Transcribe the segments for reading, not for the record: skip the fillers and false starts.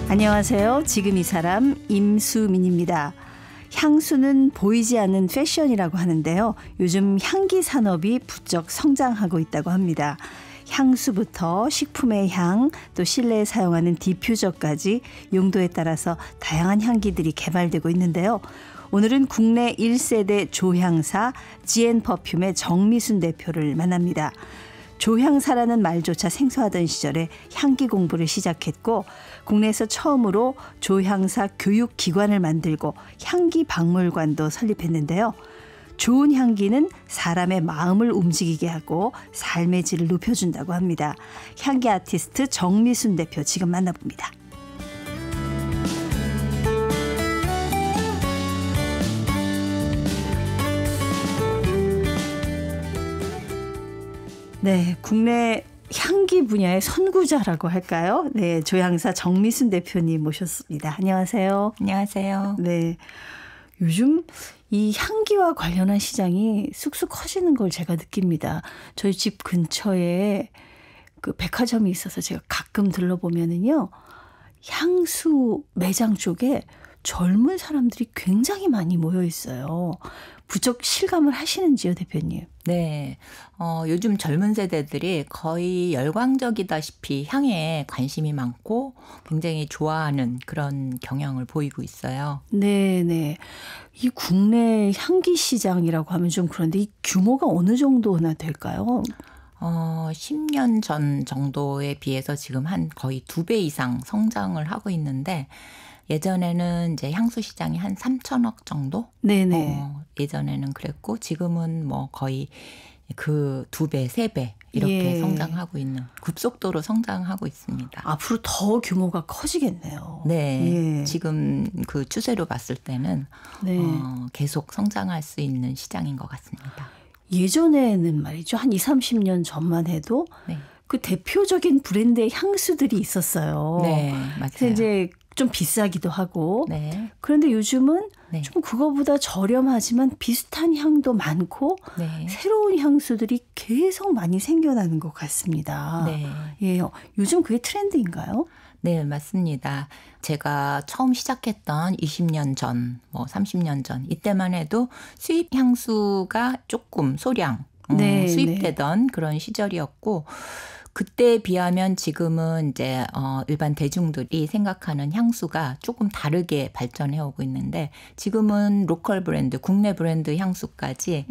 안녕하세요. 지금 이 사람 임수민입니다. 향수는 보이지 않는 패션이라고 하는데요. 요즘 향기 산업이 부쩍 성장하고 있다고 합니다. 향수부터 식품의 향, 또 실내에 사용하는 디퓨저까지 용도에 따라서 다양한 향기들이 개발되고 있는데요. 오늘은 국내 1세대 조향사 지앤퍼퓸의 정미순 대표를 만납니다. 조향사라는 말조차 생소하던 시절에 향기 공부를 시작했고 국내에서 처음으로 조향사 교육기관을 만들고 향기 박물관도 설립했는데요. 좋은 향기는 사람의 마음을 움직이게 하고 삶의 질을 높여준다고 합니다. 향기 아티스트 정미순 대표 지금 만나봅니다. 네, 국내 향기 분야의 선구자라고 할까요? 네, 조향사 정미순 대표님 모셨습니다. 안녕하세요. 안녕하세요. 네, 요즘 이 향기와 관련한 시장이 쑥쑥 커지는 걸 제가 느낍니다. 저희 집 근처에 그 백화점이 있어서 제가 가끔 들러보면은요, 향수 매장 쪽에 젊은 사람들이 굉장히 많이 모여 있어요. 부쩍 실감을 하시는지요, 대표님? 네. 요즘 젊은 세대들이 거의 열광적이다시피 향에 관심이 많고 굉장히 좋아하는 그런 경향을 보이고 있어요. 네네. 이 국내 향기 시장이라고 하면 좀 그런데 이 규모가 어느 정도나 될까요? 10년 전 정도에 비해서 지금 한 거의 2배 이상 성장을 하고 있는데 예전에는 이제 향수 시장이 한 3천억 정도? 네네. 예전에는 그랬고 지금은 뭐 거의 그 2배, 3배 이렇게 성장하고 있는 급속도로 성장하고 있습니다. 앞으로 더 규모가 커지겠네요. 네. 지금 그 추세로 봤을 때는 네. 계속 성장할 수 있는 시장인 것 같습니다. 예전에는 말이죠. 한 20, 30년 전만 해도 네. 그 대표적인 브랜드의 향수들이 있었어요. 네, 맞아요. 그래서 이제 좀 비싸기도 하고. 네. 그런데 요즘은 네. 좀 그거보다 저렴하지만 비슷한 향도 많고 네. 새로운 향수들이 계속 많이 생겨나는 것 같습니다. 네. 예, 요즘 그게 트렌드인가요? 네, 맞습니다. 제가 처음 시작했던 20년 전, 뭐 30년 전 이때만 해도 수입 향수가 조금 소량 네, 수입되던 그런 시절이었고 그때에 비하면 지금은 이제 일반 대중들이 생각하는 향수가 조금 다르게 발전해 오고 있는데 지금은 로컬 브랜드, 국내 브랜드 향수까지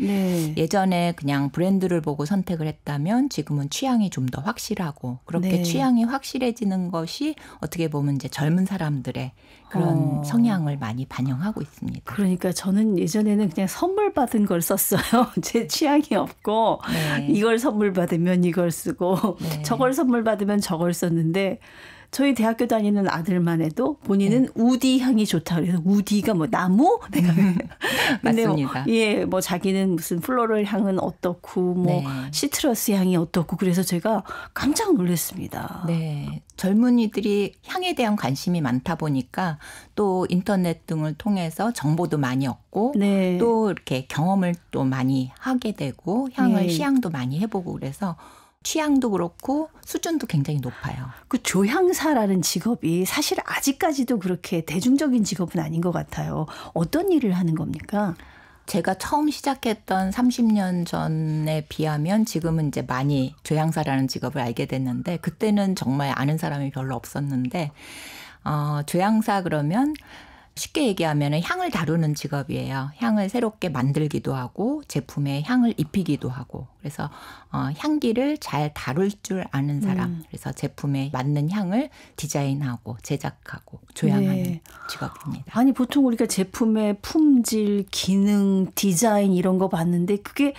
예전에 그냥 브랜드를 보고 선택을 했다면 지금은 취향이 좀 더 확실하고 그렇게 취향이 확실해지는 것이 어떻게 보면 이제 젊은 사람들의 그런 성향을 많이 반영하고 있습니다. 그러니까 저는 예전에는 그냥 선물 받은 걸 썼어요. 제 취향이 없고 이걸 선물 받으면 이걸 쓰고 저걸 선물 받으면 저걸 썼는데 저희 대학교 다니는 아들만 해도 본인은 우디 향이 좋다 그래서 우디가 뭐 나무? 맞습니다. 뭐 자기는 무슨 플로럴 향은 어떻고 뭐 시트러스 향이 어떻고 그래서 제가 깜짝 놀랐습니다. 네. 젊은이들이 향에 대한 관심이 많다 보니까 또 인터넷 등을 통해서 정보도 많이 얻고 또 이렇게 경험을 또 많이 하게 되고 향을 시향도 많이 해보고 그래서 취향도 그렇고 수준도 굉장히 높아요. 그 조향사라는 직업이 사실 아직까지도 그렇게 대중적인 직업은 아닌 것 같아요. 어떤 일을 하는 겁니까? 제가 처음 시작했던 30년 전에 비하면 지금은 이제 많이 조향사라는 직업을 알게 됐는데 그때는 정말 아는 사람이 별로 없었는데 조향사 그러면 쉽게 얘기하면 향을 다루는 직업이에요. 향을 새롭게 만들기도 하고 제품에 향을 입히기도 하고 그래서 향기를 잘 다룰 줄 아는 사람 그래서 제품에 맞는 향을 디자인하고 제작하고 조향하는 직업입니다. 아니 보통 우리가 제품의 품질, 기능, 디자인 이런 거 봤는데 그게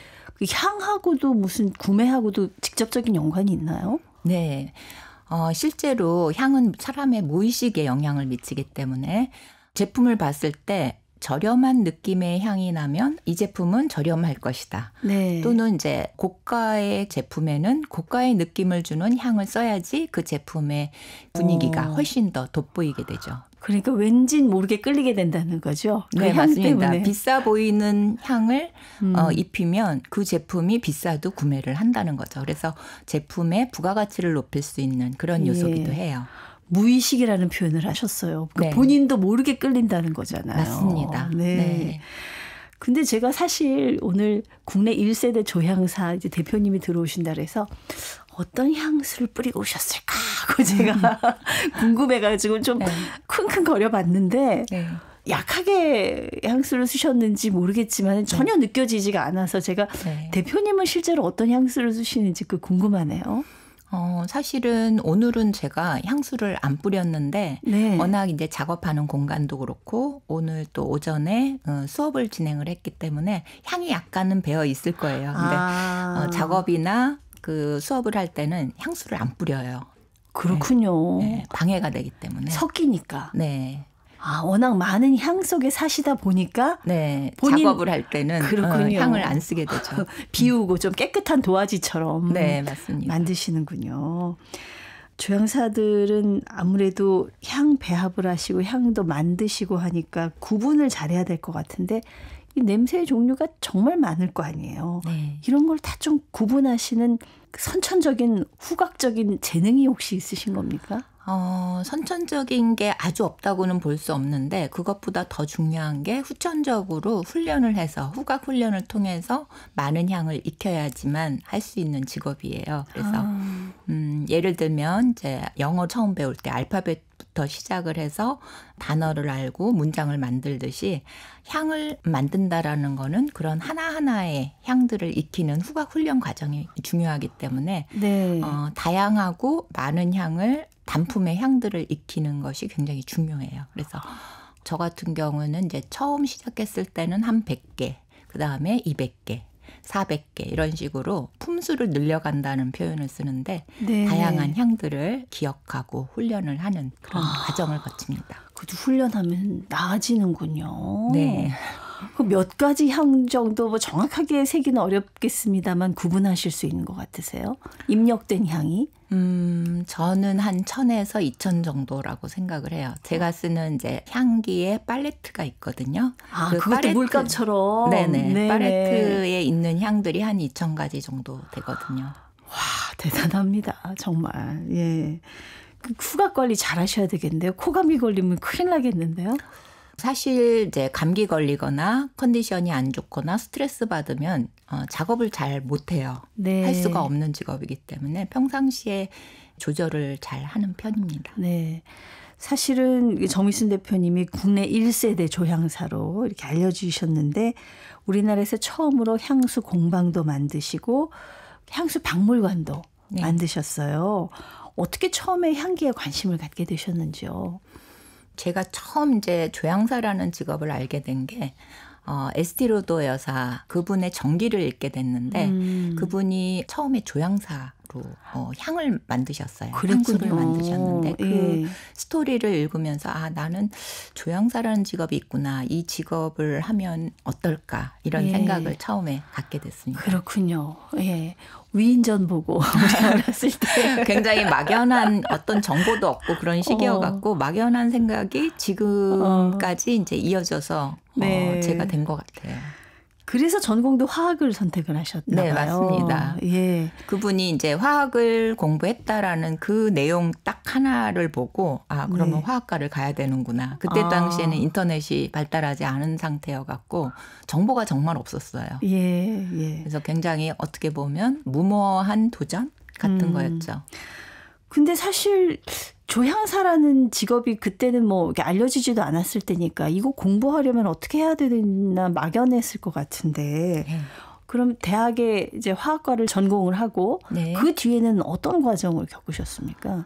향하고도 무슨 구매하고도 직접적인 연관이 있나요? 네. 실제로 향은 사람의 무의식에 영향을 미치기 때문에 제품을 봤을 때 저렴한 느낌의 향이 나면 이 제품은 저렴할 것이다. 또는 이제 고가의 제품에는 고가의 느낌을 주는 향을 써야지 그 제품의 분위기가 훨씬 더 돋보이게 되죠. 그러니까 왠지 모르게 끌리게 된다는 거죠. 그 네, 향 맞습니다. 때문에. 비싸 보이는 향을 입히면 그 제품이 비싸도 구매를 한다는 거죠. 그래서 제품의 부가가치를 높일 수 있는 그런 요소기도 해요. 무의식이라는 표현을 하셨어요. 그러니까 네. 본인도 모르게 끌린다는 거잖아요. 맞습니다. 네. 네. 근데 제가 사실 오늘 국내 1세대 조향사 이제 대표님이 들어오신다 그래서 어떤 향수를 뿌리고 오셨을까 하고 제가 궁금해가지고 좀 네. 킁킁거려 봤는데 네. 약하게 향수를 쓰셨는지 모르겠지만 전혀 느껴지지가 않아서 제가 네. 대표님은 실제로 어떤 향수를 쓰시는지 그 궁금하네요. 사실은 오늘은 제가 향수를 안 뿌렸는데 네. 워낙 이제 작업하는 공간도 그렇고 오늘 또 오전에 수업을 진행을 했기 때문에 향이 약간은 배어 있을 거예요. 근데 작업이나 그 수업을 할 때는 향수를 안 뿌려요. 그렇군요. 네, 방해가 되기 때문에. 섞이니까. 네. 워낙 많은 향 속에 사시다 보니까 네, 본인- 작업을 할 때는 그렇군요. 향을 안 쓰게 되죠. 비우고 좀 깨끗한 도화지처럼 네, 맞습니다. 만드시는군요. 조향사들은 아무래도 향 배합을 하시고 향도 만드시고 하니까 구분을 잘해야 될 것 같은데 이 냄새의 종류가 정말 많을 거 아니에요. 네. 이런 걸 다 좀 구분하시는 선천적인 후각적인 재능이 혹시 있으신 겁니까? 선천적인 게 아주 없다고는 볼 수 없는데 그것보다 더 중요한 게 후천적으로 훈련을 해서 후각 훈련을 통해서 많은 향을 익혀야지만 할 수 있는 직업이에요. 그래서 예를 들면 이제 영어 처음 배울 때 알파벳부터 시작을 해서 단어를 알고 문장을 만들듯이 향을 만든다라는 거는 그런 하나하나의 향들을 익히는 후각 훈련 과정이 중요하기 때문에 네. 다양하고 많은 향을 단품의 향들을 익히는 것이 굉장히 중요해요. 그래서 저 같은 경우는 이제 처음 시작했을 때는 한 100개, 그 다음에 200개, 400개 이런 식으로 품수를 늘려간다는 표현을 쓰는데 네. 다양한 향들을 기억하고 훈련을 하는 그런 과정을 거칩니다. 그것도 훈련하면 나아지는군요. 네. 그 몇 가지 향 정도 뭐 정확하게 세기는 어렵겠습니다만 구분하실 수 있는 것 같으세요? 입력된 향이? 저는 한 1000에서 2000 정도라고 생각을 해요. 제가 쓰는 이제 향기의 팔레트가 있거든요. 그것도 물감처럼. 네네. 네네. 팔레트에 있는 향들이 한 2000가지 정도 되거든요. 와, 대단합니다. 정말. 예. 그 후각 관리 잘 하셔야 되겠는데요. 코감기 걸리면 큰일 나겠는데요. 사실 이제 감기 걸리거나 컨디션이 안 좋거나 스트레스 받으면 작업을 잘 못해요. 네. 할 수가 없는 직업이기 때문에 평상시에 조절을 잘 하는 편입니다. 네. 사실은 정미순 대표님이 국내 1세대 조향사로 이렇게 알려주셨는데 우리나라에서 처음으로 향수 공방도 만드시고 향수 박물관도 네. 만드셨어요. 어떻게 처음에 향기에 관심을 갖게 되셨는지요? 제가 처음 이제 조향사라는 직업을 알게 된 게 에스티로도 여사 그분의 전기를 읽게 됐는데 그분이 처음에 조향사로 향을 만드셨어요. 향수를 만드셨는데 그 예. 스토리를 읽으면서 나는 조향사라는 직업이 있구나. 이 직업을 하면 어떨까 이런 예. 생각을 처음에 갖게 됐습니다. 그렇군요. 예. 위인전 보고 어렸을 때 굉장히 막연한 어떤 정보도 없고 그런 시기여갖고 막연한 생각이 지금까지 이제 이어져서 네. 제가 된 것 같아요. 그래서 전공도 화학을 선택을 하셨나 네, 봐요. 맞습니다. 예. 그분이 이제 화학을 공부했다라는 그 내용 딱 하나를 보고 그러면 네. 화학과를 가야 되는구나. 그때 당시에는 인터넷이 발달하지 않은 상태여갖고 정보가 정말 없었어요. 예, 예. 그래서 굉장히 어떻게 보면 무모한 도전 같은 거였죠. 근데 사실 조향사라는 직업이 그때는 뭐 이렇게 알려지지도 않았을 때니까 이거 공부하려면 어떻게 해야 되나 막연했을 것 같은데 네. 그럼 대학에 이제 화학과를 전공을 하고 네. 그 뒤에는 어떤 과정을 겪으셨습니까?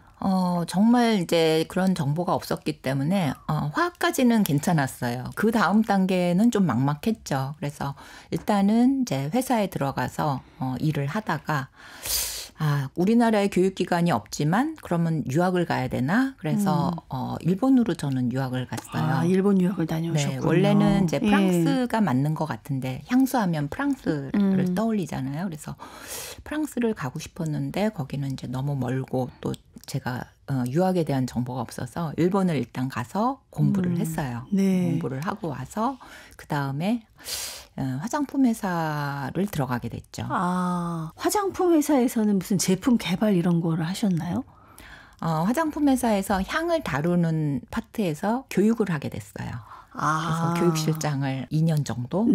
정말 이제 그런 정보가 없었기 때문에 화학까지는 괜찮았어요. 그 다음 단계는 좀 막막했죠. 그래서 일단은 이제 회사에 들어가서 일을 하다가 우리나라에 교육기관이 없지만 그러면 유학을 가야 되나? 그래서 일본으로 저는 유학을 갔어요. 일본 유학을 다녀오셨군요. 네, 원래는 이제 프랑스가 맞는 것 같은데 향수하면 프랑스를 떠올리잖아요. 그래서 프랑스를 가고 싶었는데 거기는 이제 너무 멀고 또 제가 유학에 대한 정보가 없어서 일본을 일단 가서 공부를 했어요. 네. 공부를 하고 와서 그다음에 화장품 회사를 들어가게 됐죠. 화장품 회사에서는 무슨 제품 개발 이런 거를 하셨나요? 화장품 회사에서 향을 다루는 파트에서 교육을 하게 됐어요. 그래서 교육실장을 2년 정도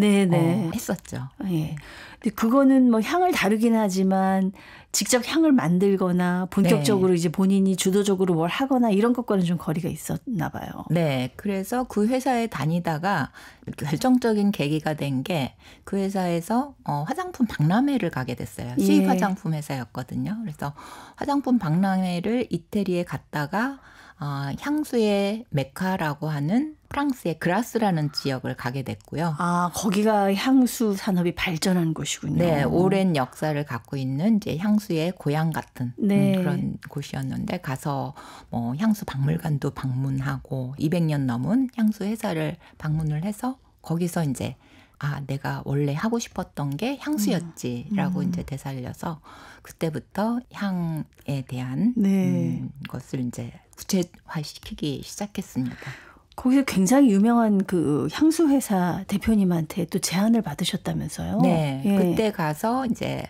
했었죠. 예. 근데 그거는 뭐 향을 다루긴 하지만 직접 향을 만들거나 본격적으로 이제 본인이 주도적으로 뭘 하거나 이런 것과는 좀 거리가 있었나 봐요. 네. 그래서 그 회사에 다니다가 결정적인 계기가 된 게 그 회사에서 화장품 박람회를 가게 됐어요. 수입 화장품 회사였거든요. 그래서 화장품 박람회를 이태리에 갔다가 향수의 메카라고 하는 프랑스의 그라스라는 지역을 가게 됐고요. 거기가 향수 산업이 발전한 곳이군요. 네, 오랜 역사를 갖고 있는 이제 향수의 고향 같은 그런 곳이었는데 가서 뭐 향수 박물관도 방문하고 200년 넘은 향수 회사를 방문을 해서 거기서 이제 내가 원래 하고 싶었던 게 향수였지라고 이제 되살려서 그때부터 향에 대한 것을 이제 구체화시키기 시작했습니다. 거기서 굉장히 유명한 그 향수 회사 대표님한테 또 제안을 받으셨다면서요? 네, 그때 가서 이제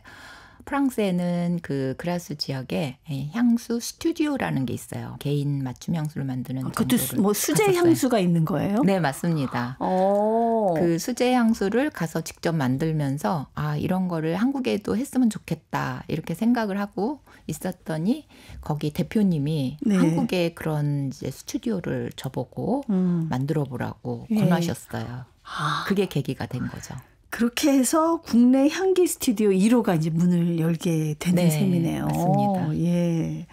프랑스에는 그 그라스 지역에 향수 스튜디오라는 게 있어요. 개인 맞춤 향수를 만드는 그것도 뭐 수제 갔었어요. 향수가 있는 거예요? 네, 맞습니다. 그 수제 향수를 가서 직접 만들면서 이런 거를 한국에도 했으면 좋겠다 이렇게 생각을 하고 있었더니 거기 대표님이 한국에 그런 이제 스튜디오를 저보고 만들어 보라고 권하셨어요. 그게 계기가 된 거죠. 그렇게 해서 국내 향기 스튜디오 1호가 이제 문을 열게 되는 셈이네요. 맞습니다. 예.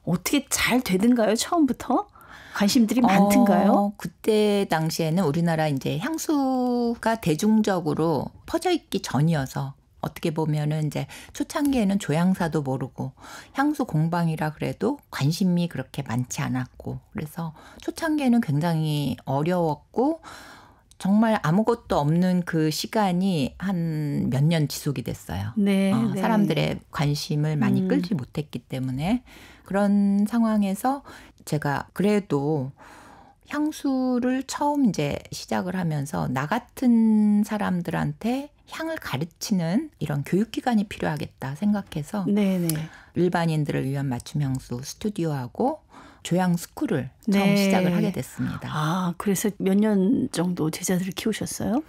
어떻게 잘 되든가요? 처음부터? 관심들이 많던가요? 그때 당시에는 우리나라 이제 향수가 대중적으로 퍼져 있기 전이어서 어떻게 보면은 이제 초창기에는 조향사도 모르고 향수 공방이라 그래도 관심이 그렇게 많지 않았고 그래서 초창기에는 굉장히 어려웠고 정말 아무것도 없는 그 시간이 한 몇 년 지속이 됐어요. 사람들의 관심을 많이 끌지 못했기 때문에 그런 상황에서 제가 그래도 향수를 처음 이제 시작을 하면서 나 같은 사람들한테 향을 가르치는 이런 교육기관이 필요하겠다 생각해서 일반인들을 위한 맞춤 향수 스튜디오하고 조향 스쿨을 처음 시작을 하게 됐습니다. 그래서 몇 년 정도 제자들을 키우셨어요?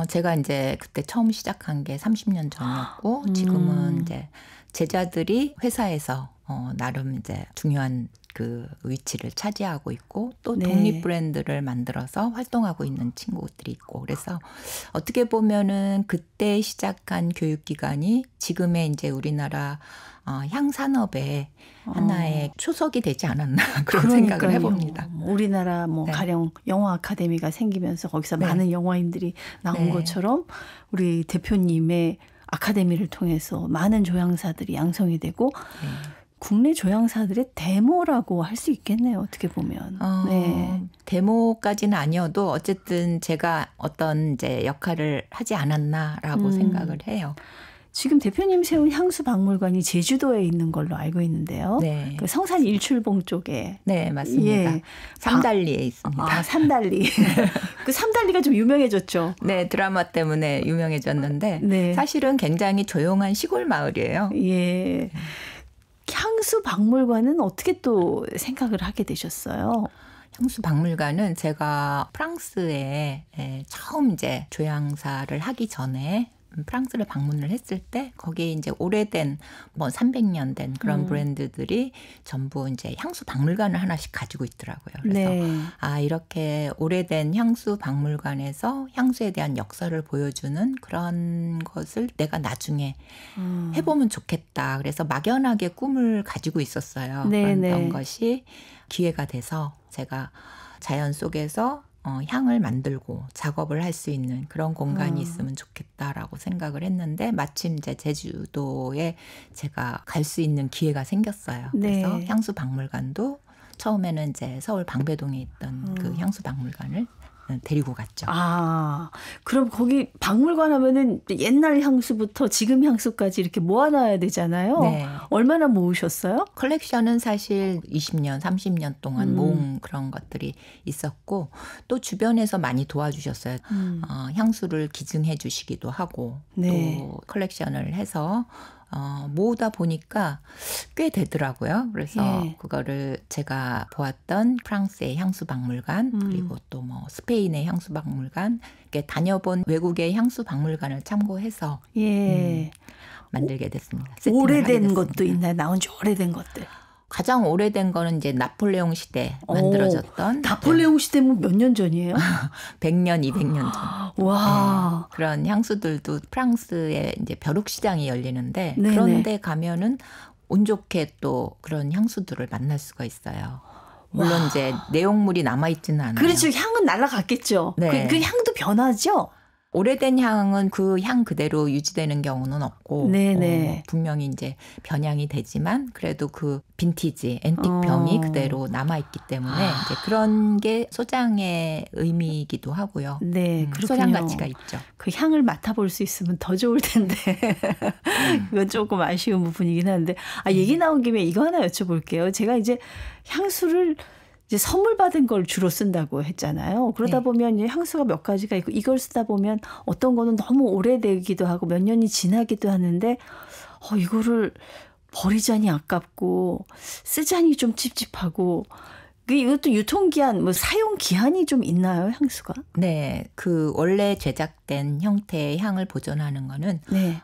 제가 이제 그때 처음 시작한 게 30년 전이었고 지금은 이제 제자들이 회사에서 나름 이제 중요한 그 위치를 차지하고 있고 또 독립 브랜드를 만들어서 활동하고 있는 친구들이 있고 그래서 어떻게 보면은 그때 시작한 교육기관이 지금의 이제 우리나라 향 산업의 하나의 초석이 되지 않았나 그런 생각을 해봅니다. 우리나라 뭐 가령 영화 아카데미가 생기면서 거기서 많은 영화인들이 나온 것처럼 우리 대표님의 아카데미를 통해서 많은 조향사들이 양성이 되고 국내 조향사들의 데모라고 할 수 있겠네요. 어떻게 보면. 데모까지는 아니어도 어쨌든 제가 어떤 이제 역할을 하지 않았나라고 생각을 해요. 지금 대표님 세운 향수 박물관이 제주도에 있는 걸로 알고 있는데요. 그 성산 일출봉 쪽에. 네, 맞습니다. 삼달리에 있습니다. 삼달리. 그 삼달리가 좀 유명해졌죠. 네, 드라마 때문에 유명해졌는데 사실은 굉장히 조용한 시골 마을이에요. 향수 박물관은 어떻게 또 생각을 하게 되셨어요? 향수 박물관은 제가 프랑스에 처음 이제 조향사를 하기 전에 프랑스를 방문을 했을 때 거기에 이제 오래된 뭐 300년 된 그런 브랜드들이 전부 이제 향수 박물관을 하나씩 가지고 있더라고요. 그래서 이렇게 오래된 향수 박물관에서 향수에 대한 역사를 보여주는 그런 것을 내가 나중에 해보면 좋겠다. 그래서 막연하게 꿈을 가지고 있었어요. 그런 것이 기회가 돼서 제가 자연 속에서 향을 만들고 작업을 할 수 있는 그런 공간이 있으면 좋겠다라고 생각을 했는데 마침 이제 제주도에 제가 갈 수 있는 기회가 생겼어요. 그래서 향수 박물관도 처음에는 이제 서울 방배동에 있던 그 향수 박물관을 데리고 갔죠. 그럼 거기 박물관 하면은 옛날 향수부터 지금 향수까지 이렇게 모아놔야 되잖아요. 얼마나 모으셨어요? 컬렉션은 사실 20년, 30년 동안 모은 그런 것들이 있었고 또 주변에서 많이 도와주셨어요. 향수를 기증해 주시기도 하고 또 컬렉션을 해서 모으다 보니까 꽤 되더라고요. 그래서 그거를 제가 보았던 프랑스의 향수박물관 그리고 또 뭐 스페인의 향수박물관 이렇게 다녀본 외국의 향수박물관을 참고해서 만들게 됐습니다. 오래된 것도 있나요? 나온 지 오래된 것들. 가장 오래된 거는 이제 나폴레옹 시대 만들어졌던. 나폴레옹 시대면 몇 년 전이에요? 100년, 200년 전. 와. 네, 그런 향수들도 프랑스에 이제 벼룩 시장이 열리는데 네네. 그런데 가면은 운 좋게 또 그런 향수들을 만날 수가 있어요. 물론 이제 내용물이 남아있지는 않아요. 그렇죠. 향은 날아갔겠죠. 네. 그 향도 변하죠? 오래된 향은 그 향 그대로 유지되는 경우는 없고 분명히 이제 변향이 되지만 그래도 그 빈티지, 앤틱병이 그대로 남아있기 때문에 이제 그런 게 소장의 의미이기도 하고요. 네, 소장 가치가 있죠. 그 향을 맡아볼 수 있으면 더 좋을 텐데 그건 조금 아쉬운 부분이긴 한데 얘기 나온 김에 이거 하나 여쭤볼게요. 제가 이제 향수를 이제 선물 받은 걸 주로 쓴다고 했잖아요. 그러다 보면 이제 향수가 몇 가지가 있고 이걸 쓰다 보면 어떤 거는 너무 오래되기도 하고 몇 년이 지나기도 하는데 이거를 버리자니 아깝고 쓰자니 좀 찝찝하고 이것도 유통기한, 뭐 사용기한이 좀 있나요, 향수가? 네. 그 원래 제작된 형태의 향을 보존하는 거는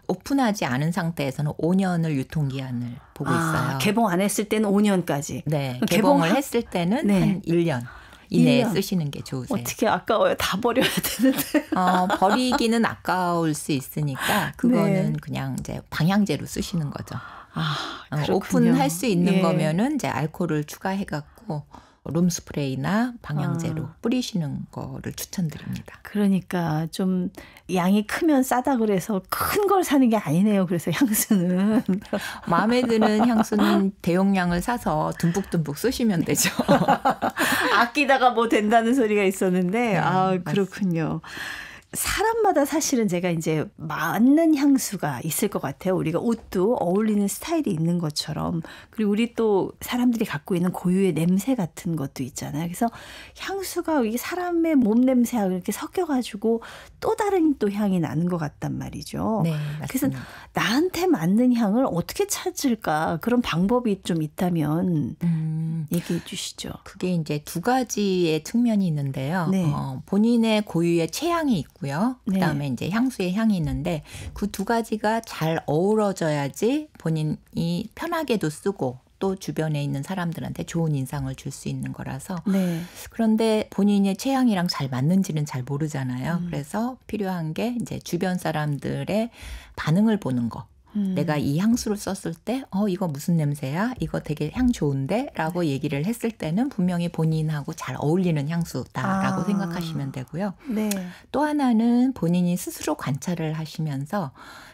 오픈하지 않은 상태에서는 5년을 유통기한을 보고 있어요. 개봉 안 했을 때는 5년까지. 네. 개봉을 했을 때는 한 1년 이내에 1년. 쓰시는 게 좋으세요. 어떻게 아까워요. 다 버려야 되는데. 버리기는 아까울 수 있으니까 그거는 그냥 이제 방향제로 쓰시는 거죠. 오픈할 수 있는 거면은 이제 알코올을 추가해갖고 룸스프레이나 방향제로 뿌리시는 거를 추천드립니다. 그러니까 좀 양이 크면 싸다 그래서 큰 걸 사는 게 아니네요. 그래서 향수는. 마음에 드는 향수는 대용량을 사서 듬뿍듬뿍 쓰시면 되죠. 아끼다가 뭐 된다는 소리가 있었는데 그렇군요. 사람마다 사실은 제가 이제 맞는 향수가 있을 것 같아요. 우리가 옷도 어울리는 스타일이 있는 것처럼. 그리고 우리 또 사람들이 갖고 있는 고유의 냄새 같은 것도 있잖아요. 그래서 향수가 이 사람의 몸 냄새하고 이렇게 섞여가지고 또 다른 또 향이 나는 것 같단 말이죠. 네, 맞습니다. 그래서 나한테 맞는 향을 어떻게 찾을까? 그런 방법이 좀 있다면 얘기해 주시죠. 그게 이제 두 가지의 측면이 있는데요. 본인의 고유의 체향이 있고요. 그다음에 이제 향수의 향이 있는데 그 두 가지가 잘 어우러져야지 본인이 편하게도 쓰고 또 주변에 있는 사람들한테 좋은 인상을 줄 수 있는 거라서 그런데 본인의 체향이랑 잘 맞는지는 잘 모르잖아요. 그래서 필요한 게 이제 주변 사람들의 반응을 보는 거. 내가 이 향수를 썼을 때 이거 무슨 냄새야? 이거 되게 향 좋은데? 라고 얘기를 했을 때는 분명히 본인하고 잘 어울리는 향수다라고 생각하시면 되고요. 또 하나는 본인이 스스로 관찰을 하시면서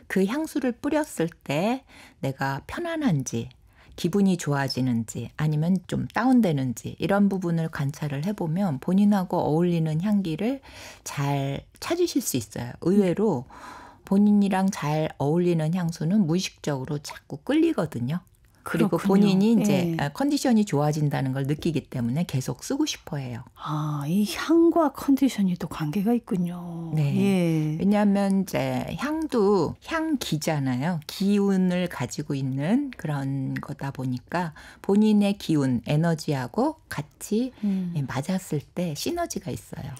그 향수를 뿌렸을 때 내가 편안한지 기분이 좋아지는지 아니면 좀 다운되는지 이런 부분을 관찰을 해보면 본인하고 어울리는 향기를 잘 찾으실 수 있어요. 의외로 본인이랑 잘 어울리는 향수는 무의식적으로 자꾸 끌리거든요. 그리고 본인이 이제 컨디션이 좋아진다는 걸 느끼기 때문에 계속 쓰고 싶어 해요. 이 향과 컨디션이 또 관계가 있군요. 왜냐하면 이제 향도 향기잖아요. 기운을 가지고 있는 그런 거다 보니까 본인의 기운, 에너지하고 같이 맞았을 때 시너지가 있어요.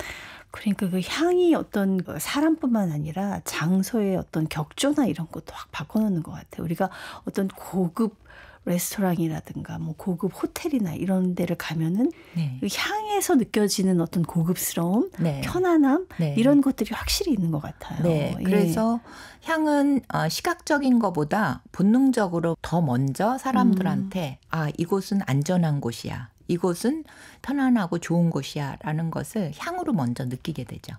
그러니까 그 향이 어떤 사람뿐만 아니라 장소의 어떤 격조나 이런 것도 확 바꿔놓는 것 같아요. 우리가 어떤 고급 레스토랑이라든가 뭐 고급 호텔이나 이런 데를 가면은 그 향에서 느껴지는 어떤 고급스러움, 편안함 이런 것들이 확실히 있는 것 같아요. 그래서 향은 시각적인 것보다 본능적으로 더 먼저 사람들한테 이곳은 안전한 곳이야. 이곳은 편안하고 좋은 곳이야 라는 것을 향으로 먼저 느끼게 되죠.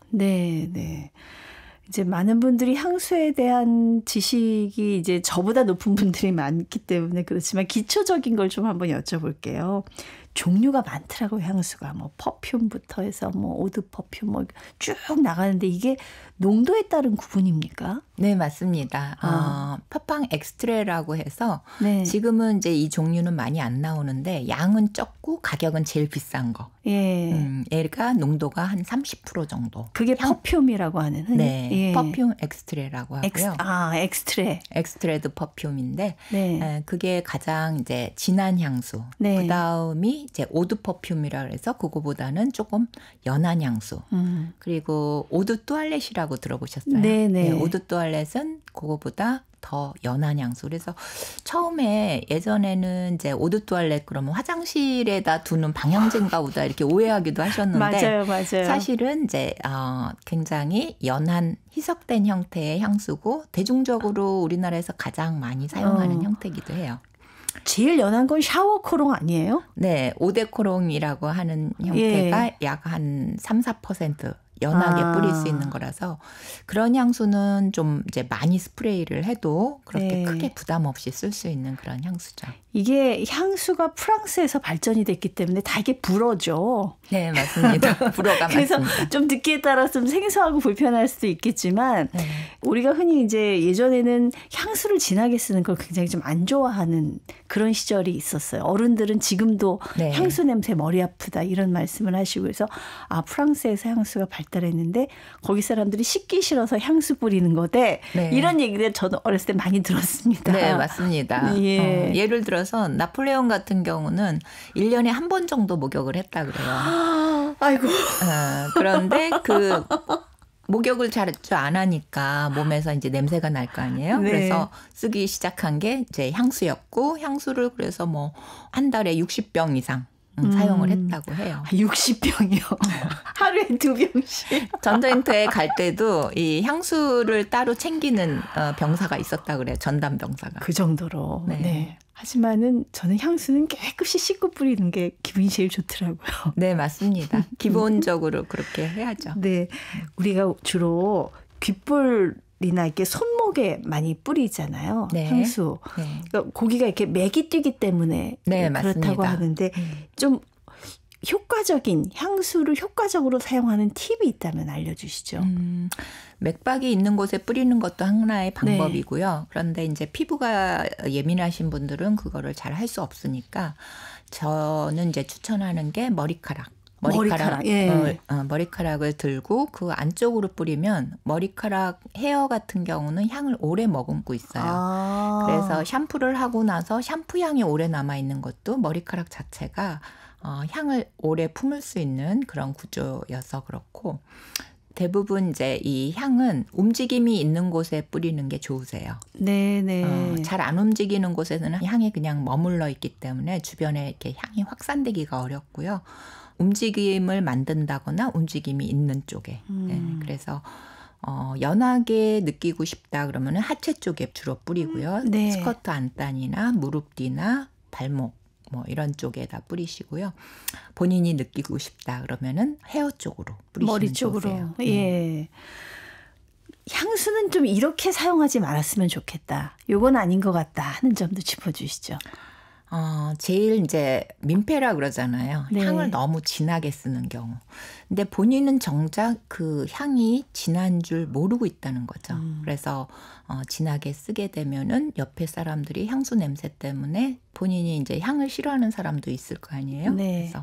이제 많은 분들이 향수에 대한 지식이 이제 저보다 높은 분들이 많기 때문에 그렇지만 기초적인 걸 좀 한번 여쭤볼게요. 종류가 많더라고요. 향수가 뭐 퍼퓸부터 해서 뭐 오드 퍼퓸 뭐 쭉 나가는데 이게 농도에 따른 구분입니까? 네, 맞습니다. 파팡 엑스트레라고 해서 네. 지금은 이제 이 종류는 많이 안 나오는데 양은 적고 가격은 제일 비싼 거. 예. 얘가 농도가 한 30% 정도. 그게 퍼퓸이라고 하는. 네, 예. 퍼퓸 엑스트레라고 하고요. 엑스트레. 엑스트레드 퍼퓸인데 네. 그게 가장 이제 진한 향수. 네. 그 다음이 이제 오드 퍼퓸이라 그래서 그거보다는 조금 연한 향수. 그리고 오드 또알렛이라고 들어보셨어요? 네네. 네, 오드 또알렛은 그거보다 더 연한 향수. 그래서 처음에 예전에는 이제 오드 또알렛 그러면 화장실에다 두는 방향제인가 보다 이렇게 오해하기도 하셨는데 맞아요. 사실은 이제 굉장히 연한 희석된 형태의 향수고 대중적으로 우리나라에서 가장 많이 사용하는 형태이기도 해요. 제일 연한 건 샤워 코롱 아니에요? 네, 오데코롱이라고 하는 형태가 약 한 3-4% 연하게 뿌릴 수 있는 거라서 그런 향수는 좀 이제 많이 스프레이를 해도 그렇게 크게 부담 없이 쓸 수 있는 그런 향수죠. 이게 향수가 프랑스에서 발전이 됐기 때문에 다 이게 불어죠. 네, 맞습니다. 불어가 그래서 맞습니다. 좀 듣기에 따라 좀 생소하고 불편할 수도 있겠지만 우리가 흔히 이제 예전에는 향수를 진하게 쓰는 걸 굉장히 좀 안 좋아하는 그런 시절이 있었어요. 어른들은 지금도 향수 냄새 머리 아프다 이런 말씀을 하시고 그래서 프랑스에서 향수가 발달했는데 거기 사람들이 씻기 싫어서 향수 뿌리는 거대 이런 얘기를 저도 어렸을 때 많이 들었습니다. 네, 맞습니다. 예를 들어서 나폴레옹 같은 경우는 1년에 한 번 정도 목욕을 했다 그래요. 아이고. 그런데 그 목욕을 잘 안 하니까 몸에서 이제 냄새가 날 거 아니에요. 네. 그래서 쓰기 시작한 게 이제 향수였고 향수를 그래서 뭐 한 달에 60병 이상 사용을 했다고 해요. 60병이요. 하루에 2병씩. 전쟁터에 갈 때도 이 향수를 따로 챙기는 병사가 있었다 그래요. 전담 병사가. 그 정도로. 네. 하지만은 저는 향수는 깨끗이 씻고 뿌리는 게 기분이 제일 좋더라고요. 네, 맞습니다. 기본적으로 그렇게 해야죠. 네. 우리가 주로 귓불이나 이렇게 손목에 많이 뿌리잖아요. 향수. 그러니까 고기가 이렇게 맥이 뛰기 때문에 그렇다고 맞습니다. 하는데 좀 효과적인 향수를 효과적으로 사용하는 팁이 있다면 알려주시죠. 맥박이 있는 곳에 뿌리는 것도 하나의 방법이고요. 그런데 이제 피부가 예민하신 분들은 그거를 잘 할 수 없으니까 저는 이제 추천하는 게 머리카락을 들고 그 안쪽으로 뿌리면 머리카락 헤어 같은 경우는 향을 오래 머금고 있어요. 그래서 샴푸를 하고 나서 샴푸 향이 오래 남아 있는 것도 머리카락 자체가 향을 오래 품을 수 있는 그런 구조여서 그렇고 대부분 이제 이 향은 움직임이 있는 곳에 뿌리는 게 좋으세요. 네네. 잘 안 움직이는 곳에서는 향이 그냥 머물러 있기 때문에 주변에 이렇게 향이 확산되기가 어렵고요. 움직임을 만든다거나 움직임이 있는 쪽에. 그래서 연하게 느끼고 싶다 그러면은 하체 쪽에 주로 뿌리고요. 스커트 안단이나 무릎 뒤나 발목 뭐 이런 쪽에다 뿌리시고요. 본인이 느끼고 싶다 그러면은 헤어 쪽으로 뿌리시면 머리 쪽으로. 좋으세요. 예. 향수는 좀 이렇게 사용하지 말았으면 좋겠다. 요건 아닌 것 같다 하는 점도 짚어주시죠. 제일 이제 민폐라 그러잖아요. 향을 너무 진하게 쓰는 경우. 근데 본인은 정작 그 향이 진한 줄 모르고 있다는 거죠. 그래서 진하게 쓰게 되면은 옆에 사람들이 향수 냄새 때문에 본인이 이제 향을 싫어하는 사람도 있을 거 아니에요. 그래서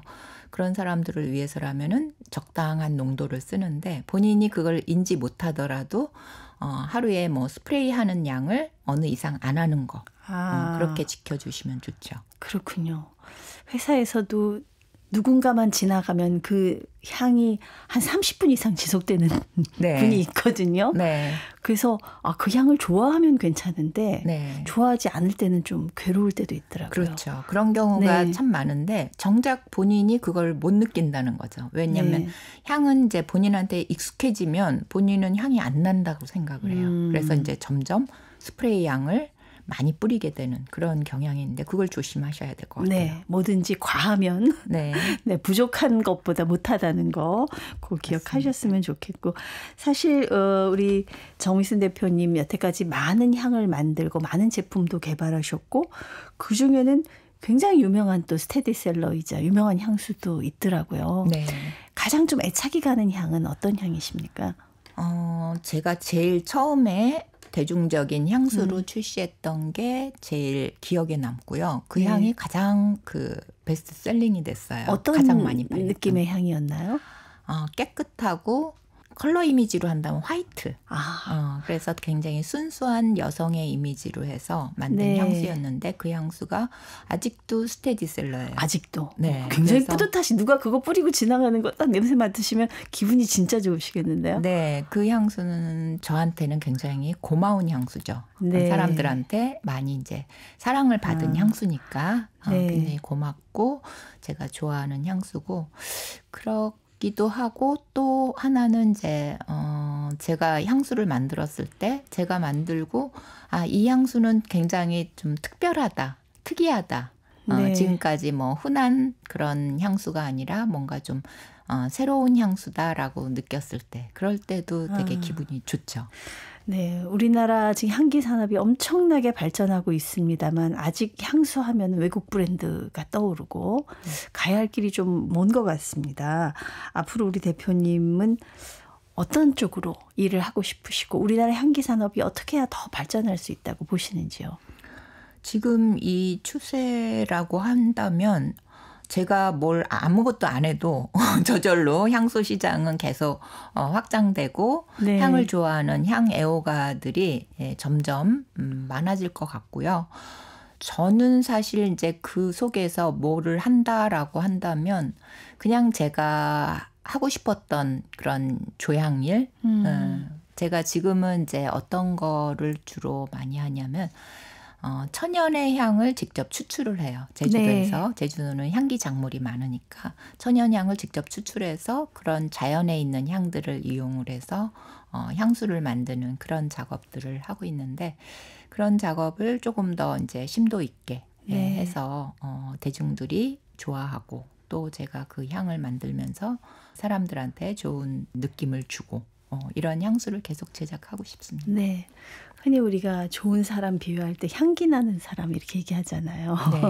그런 사람들을 위해서라면은 적당한 농도를 쓰는데 본인이 그걸 인지 못하더라도 하루에 뭐 스프레이하는 양을 어느 이상 안 하는 거. 그렇게 지켜주시면 좋죠. 그렇군요. 회사에서도 누군가만 지나가면 그 향이 한 30분 이상 지속되는 분이 있거든요. 그래서 그 향을 좋아하면 괜찮은데 좋아하지 않을 때는 좀 괴로울 때도 있더라고요. 그렇죠. 그런 경우가 참 많은데 정작 본인이 그걸 못 느낀다는 거죠. 왜냐하면 향은 이제 본인한테 익숙해지면 본인은 향이 안 난다고 생각을 해요. 그래서 이제 점점 스프레이 양을 많이 뿌리게 되는 그런 경향이 있는데 그걸 조심하셔야 될 것 같아요. 뭐든지 과하면 부족한 것보다 못하다는 거 꼭 기억하셨으면 좋겠고 사실 우리 정휘순 대표님 여태까지 많은 향을 만들고 많은 제품도 개발하셨고 그중에는 굉장히 유명한 또 스테디셀러이자 유명한 향수도 있더라고요. 네. 가장 좀 애착이 가는 향은 어떤 향이십니까? 제가 제일 처음에 대중적인 향수로 출시했던 게 제일 기억에 남고요. 그 향이 가장 그 베스트셀링이 됐어요. 어떤 가장 많이 팔렸던. 느낌의 향이었나요? 깨끗하고 컬러 이미지로 한다면 화이트. 그래서 굉장히 순수한 여성의 이미지로 해서 만든 네. 향수였는데 그 향수가 아직도 스테디셀러예요. 아직도. 네. 굉장히 그래서 뿌듯하시 누가 그거 뿌리고 지나가는 거 딱 냄새 맡으시면 기분이 진짜 좋으시겠는데요? 네, 그 향수는 저한테는 굉장히 고마운 향수죠. 네. 사람들한테 많이 이제 사랑을 받은 향수니까 네. 굉장히 고맙고 제가 좋아하는 향수고 그렇기도 하고 또 하나는 이제 제가 향수를 만들었을 때 제가 만들고 이 향수는 굉장히 좀 특별하다, 특이하다. 네. 지금까지 뭐 흔한 그런 향수가 아니라 뭔가 좀 새로운 향수다라고 느꼈을 때 그럴 때도 되게 기분이 좋죠. 네, 우리나라 지금 향기 산업이 엄청나게 발전하고 있습니다만 아직 향수하면 외국 브랜드가 떠오르고 가야 할 길이 좀 먼 것 같습니다. 앞으로 우리 대표님은 어떤 쪽으로 일을 하고 싶으시고 우리나라 향기 산업이 어떻게 해야 더 발전할 수 있다고 보시는지요? 지금 이 추세라고 한다면 제가 뭘 아무것도 안 해도 저절로 향수 시장은 계속 확장되고 네. 향을 좋아하는 향 애호가들이 점점 많아질 것 같고요. 저는 사실 이제 그 속에서 뭐를 한다라고 한다면 그냥 제가 하고 싶었던 그런 조향일 제가 지금은 이제 어떤 거를 주로 많이 하냐면 천연의 향을 직접 추출을 해요. 제주도에서. 네. 제주도는 향기 작물이 많으니까 천연향을 직접 추출해서 그런 자연에 있는 향들을 이용을 해서 향수를 만드는 그런 작업들을 하고 있는데 그런 작업을 조금 더 이제 심도 있게 네. 해서 대중들이 좋아하고 또 제가 그 향을 만들면서 사람들한테 좋은 느낌을 주고 이런 향수를 계속 제작하고 싶습니다. 네. 흔히 우리가 좋은 사람 비유할 때 향기 나는 사람 이렇게 얘기하잖아요. 네.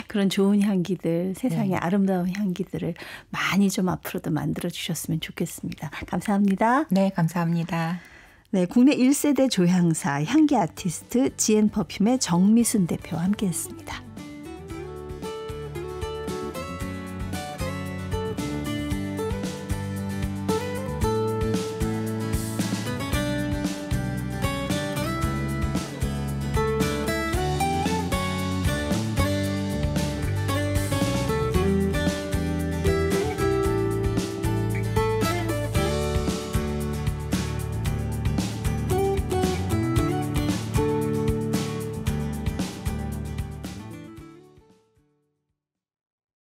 그런 좋은 향기들, 세상의 네. 아름다운 향기들을 많이 좀 앞으로도 만들어 주셨으면 좋겠습니다. 감사합니다. 네, 감사합니다. 네, 국내 1세대 조향사 향기 아티스트 지앤퍼퓸의 정미순 대표와 함께했습니다.